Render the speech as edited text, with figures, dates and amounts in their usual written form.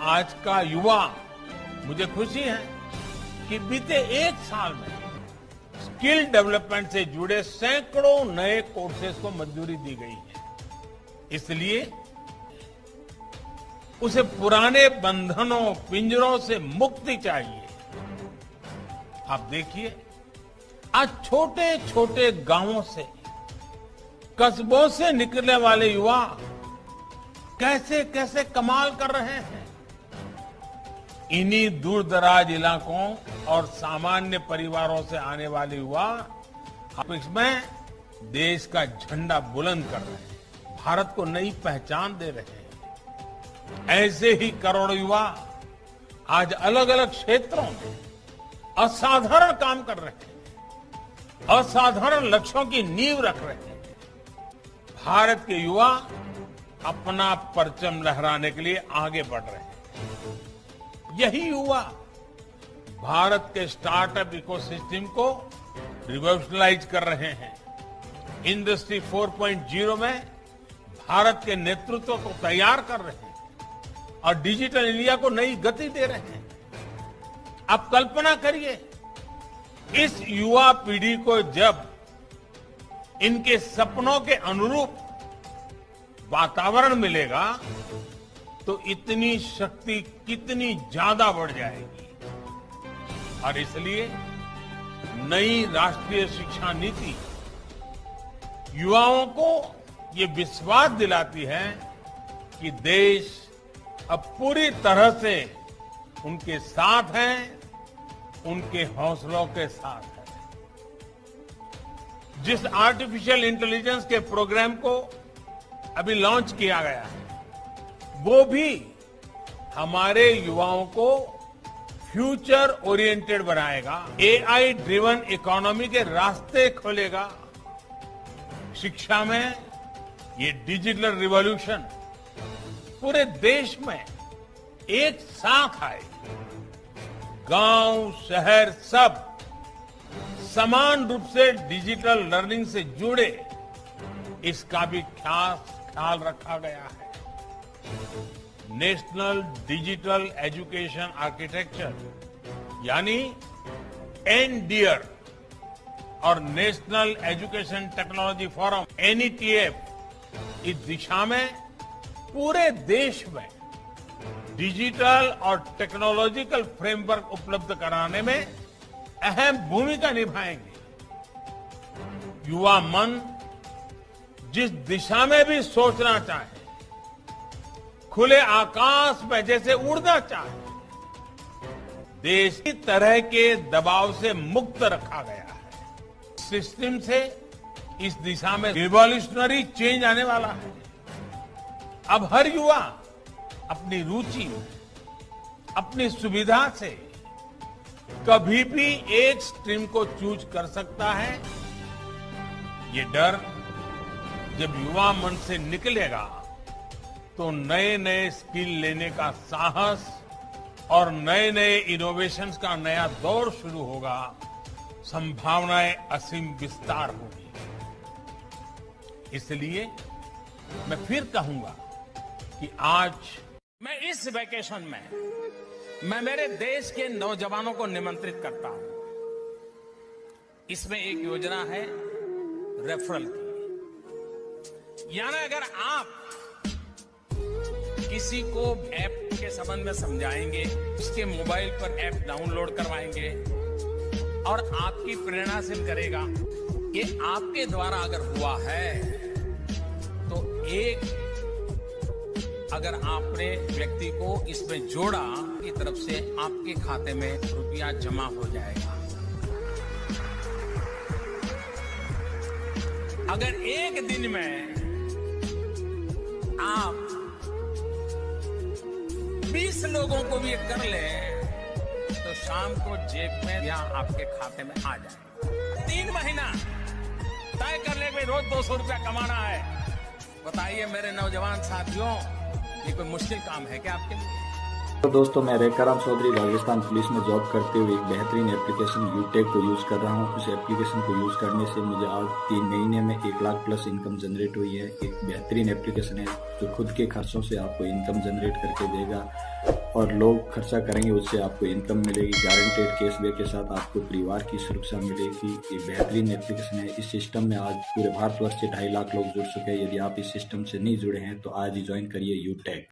आज का युवा, मुझे खुशी है कि बीते एक साल में स्किल डेवलपमेंट से जुड़े सैकड़ों नए कोर्सेज को मंजूरी दी गई है। इसलिए उसे पुराने बंधनों, पिंजरों से मुक्ति चाहिए। आप देखिए, आज छोटे छोटे गांवों से, कस्बों से निकलने वाले युवा कैसे कैसे कमाल कर रहे हैं। इन्हीं दूर दराज इलाकों और सामान्य परिवारों से आने वाले युवा आपस में देश का झंडा बुलंद कर रहे हैं, भारत को नई पहचान दे रहे हैं। ऐसे ही करोड़ों युवा आज अलग अलग क्षेत्रों में असाधारण काम कर रहे हैं, असाधारण लक्ष्यों की नींव रख रहे हैं। भारत के युवा अपना परचम लहराने के लिए आगे बढ़ रहे हैं। यही युवा भारत के स्टार्टअप इकोसिस्टम को रिवॉल्यूशनलाइज कर रहे हैं। इंडस्ट्री 4.0 में भारत के नेतृत्व को तैयार कर रहे हैं और डिजिटल इंडिया को नई गति दे रहे हैं। आप कल्पना करिए, इस युवा पीढ़ी को जब इनके सपनों के अनुरूप वातावरण मिलेगा तो इतनी शक्ति कितनी ज्यादा बढ़ जाएगी। और इसलिए नई राष्ट्रीय शिक्षा नीति युवाओं को ये विश्वास दिलाती है कि देश अब पूरी तरह से उनके साथ है, उनके हौसलों के साथ है। जिस आर्टिफिशियल इंटेलिजेंस के प्रोग्राम को अभी लॉन्च किया गया है, वो भी हमारे युवाओं को फ्यूचर ओरिएंटेड बनाएगा, एआई ड्रिवन इकोनॉमी के रास्ते खोलेगा। शिक्षा में ये डिजिटल रिवॉल्यूशन पूरे देश में एक साथ आए। गांव, शहर सब समान रूप से डिजिटल लर्निंग से जुड़े, इसका भी ख्याल रखा गया है। नेशनल डिजिटल एजुकेशन आर्किटेक्चर यानी एनडीआर और national education technology forum NETF इस दिशा में पूरे देश में डिजिटल और टेक्नोलॉजिकल फ्रेमवर्क उपलब्ध कराने में अहम भूमिका निभाएंगे। युवा मन जिस दिशा में भी सोचना चाहे, खुले आकाश में जैसे उड़ना चाहे, देश की तरह के दबाव से मुक्त रखा गया है। सिस्टम से इस दिशा में रिवॉल्यूशनरी चेंज आने वाला है। अब हर युवा अपनी रुचि, अपनी सुविधा से कभी भी एक स्ट्रीम को चूज कर सकता है। ये डर जब युवा मन से निकलेगा तो नए नए स्किल लेने का साहस और नए नए इनोवेशंस का नया दौर शुरू होगा। संभावनाएं असीम विस्तार होगी। इसलिए मैं फिर कहूंगा कि आज मैं इस वेकेशन में मैं मेरे देश के नौजवानों को निमंत्रित करता हूं। इसमें एक योजना है रेफरल की। यानी अगर आप किसी को ऐप के संबंध में समझाएंगे, उसके मोबाइल पर ऐप डाउनलोड करवाएंगे और आपकी प्रेरणा से करेगा कि आपके द्वारा अगर हुआ है तो अगर आपने व्यक्ति को इसमें जोड़ा की तरफ से आपके खाते में रुपया जमा हो जाएगा। अगर एक दिन में आप 20 लोगों को भी कर ले तो शाम को जेब में या आपके खाते में आ जाए। 3 महीना तय कर ले भाई, रोज 200 रुपया कमाना है। बताइए मेरे नौजवान साथियों, ये कोई मुश्किल काम है क्या आपके लिए? तो दोस्तों, मैं रेखाराम चौधरी राजस्थान पुलिस में जॉब करते हुए एक बेहतरीन एप्लीकेशन यूटेक को यूज कर रहा हूं। इस एप्लीकेशन को यूज करने से मुझे आज 3 महीने में 1 लाख प्लस इनकम जनरेट हुई है। एक बेहतरीन एप्लीकेशन है जो खुद के खर्चों से आपको इनकम जनरेट करके देगा। और लोग खर्चा करेंगे उससे आपको इनकम मिलेगी। गारंटेड कैशबैक के साथ आपको परिवार की सुरक्षा मिलेगी। ये बेहतरीन एप्लीकेशन है। इस सिस्टम में आज पूरे भारतवर्ष से 2.5 लाख लोग जुड़ चुके हैं। यदि आप इस सिस्टम से नहीं जुड़े हैं तो आज ही ज्वाइन करिए यूटेक।